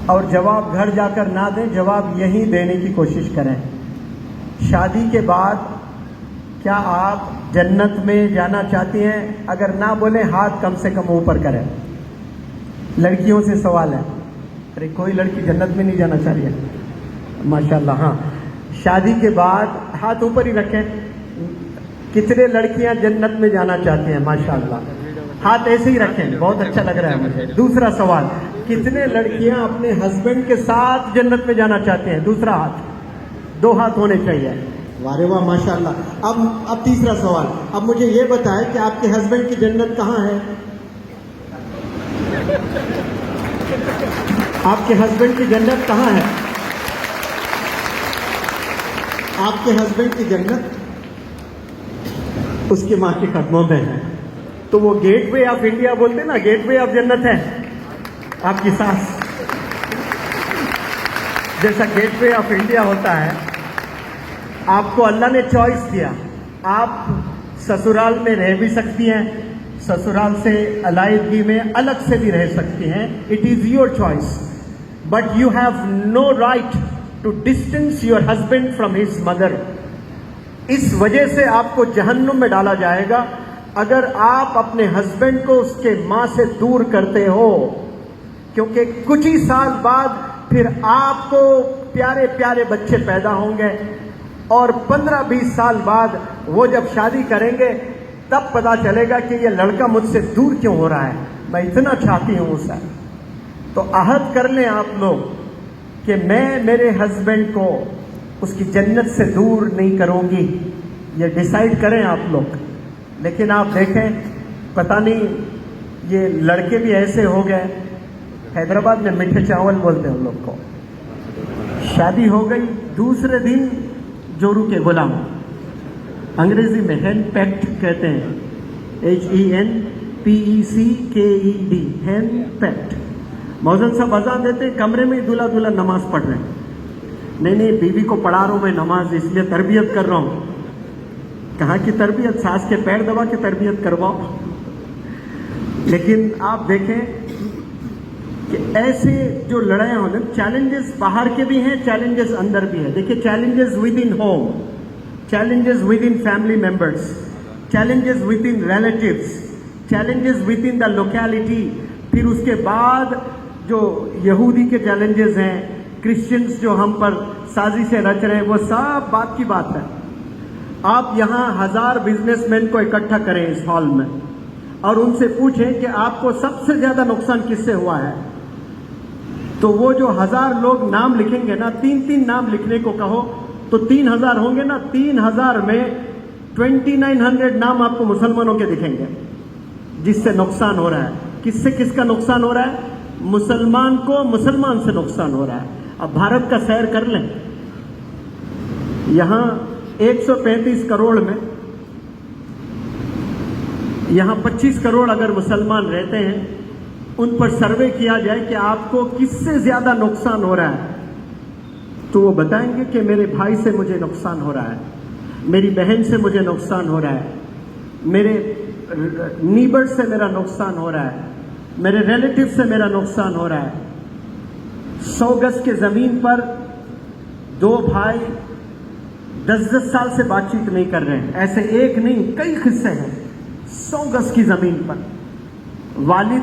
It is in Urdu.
اور جواب گھر جا کر نہ دیں، جواب یہیں دینے کی کوشش کریں۔ شادی کے بعد کیا آپ جنت میں جانا چاہتی ہیں؟ اگر نہ بولیں ہاتھ کم سے کم اوپر کریں۔ لڑکیوں سے سوال ہے، ارے کوئی لڑکی جنت میں نہیں جانا چاہ رہی ہے؟ ماشاءاللہ، ہاں۔ شادی کے بعد ہاتھ اوپر ہی رکھیں۔ کتنے لڑکیاں جنت میں جانا چاہتے ہیں؟ ماشاءاللہ، ہاتھ ایسے ہی رکھیں، بہت اچھا لگ رہا ہے مجھے۔ دوسرا سوال، کتنے لڑکیاں اپنے ہسبینڈ کے ساتھ جنت میں جانا چاہتے ہیں؟ دوسرا ہاتھ، 2 ہاتھ ہونے چاہیے۔ واہ رے واہ، ماشاءاللہ۔ اب تیسرا سوال، اب مجھے یہ بتائیں کہ آپ کے ہسبینڈ کی جنت کہاں ہے؟ آپ کے ہسبینڈ کی جنت کہاں ہے؟ آپ کے ہسبینڈ کی جنت اس کی ماں کے قدموں میں ہے۔ تو وہ گیٹ وے آف انڈیا بولتے نا، گیٹ وے آف جنت ہے آپ کی ساس۔ جیسا گیٹ وے آف انڈیا ہوتا ہے، آپ کو اللہ نے چوائس دیا، آپ سسرال میں رہ بھی سکتی ہیں، سسرال سے علیحدگی میں الگ سے بھی رہ سکتی ہیں، it is your choice, but you have no right to distance your husband from his mother. اس وجہ سے آپ کو جہنم میں ڈالا جائے گا اگر آپ اپنے ہسبینڈ کو اس کے ماں سے دور کرتے ہو، کیونکہ کچھ ہی سال بعد پھر آپ کو پیارے پیارے بچے پیدا ہوں گے، اور 15-20 سال بعد وہ جب شادی کریں گے تب پتا چلے گا کہ یہ لڑکا مجھ سے دور کیوں ہو رہا ہے، میں اتنا چاہتی ہوں اسے۔ تو عہد کر لیں آپ لوگ کہ میں میرے ہسبینڈ کو اس کی جنت سے دور نہیں کروں گی، یہ ڈیسائیڈ کریں آپ لوگ۔ لیکن آپ دیکھیں، پتہ نہیں یہ لڑکے بھی ایسے ہو گئے، حیدرآباد میں میٹھے چاول بولتے ہیں ہم لوگ کو۔ شادی ہو گئی، دوسرے دن جورو کے غلام، انگریزی میں ہین پیکڈ کہتے ہیں، HENPECKED، ہین پیکڈ۔ مؤذن صاحب اذان دیتے ہیں، کمرے میں دلہا دلہا نماز پڑھ رہے ہیں۔ نہیں بیوی کو پڑھا رہا ہوں میں نماز، اس لیے تربیت کر رہا ہوں۔ کہاں کی تربیت؟ ساس کے پیر دبا کے تربیت کرواؤ۔ لیکن آپ دیکھیں کہ ایسے جو لڑائیاں ہونے، چیلنجز باہر کے بھی ہیں، چیلنجز اندر بھی ہیں۔ دیکھیں، challenges with in home, challenges with in family members, challenges with in relatives, challenges with in the locality, پھر اس کے بعد جو یہودی کے چیلنجز ہیں، کرسچنز جو ہم پر سازی سے رچ رہے ہیں، وہ سب بات کی بات ہے۔ آپ یہاں 1000 بزنس مین کو اکٹھا کریں اس ہال میں اور ان سے پوچھیں کہ آپ کو سب سے زیادہ نقصان کس سے ہوا ہے، تو وہ جو 1000 لوگ نام لکھیں گے نا، 3 نام لکھنے کو کہو تو 3000 ہوں گے نا، 3000 میں 2900 نام آپ کو مسلمانوں کے دکھیں گے جس سے نقصان ہو رہا ہے۔ کس سے کس کا نقصان ہو رہا ہے؟ مسلمان کو مسلمان سے نقصان ہو رہا ہے۔ اب بھارت کا سیر کر لیں، یہاں 135 کروڑ میں یہاں 25 کروڑ اگر مسلمان رہتے ہیں، ان پر سروے کیا جائے کہ آپ کو کس سے زیادہ نقصان ہو رہا ہے، تو وہ بتائیں گے کہ میرے بھائی سے مجھے نقصان ہو رہا ہے، میری بہن سے مجھے نقصان ہو رہا ہے، میرے نیبر سے میرا نقصان ہو رہا ہے، میرے ریلیٹیو سے میرا نقصان ہو رہا ہے۔ 100 گز کے زمین پر 2 بھائی 10 سال سے بات چیت نہیں کر رہے ہیں، ایسے ایک نہیں کئی قصے ہیں۔ 100 گز کی زمین پر والد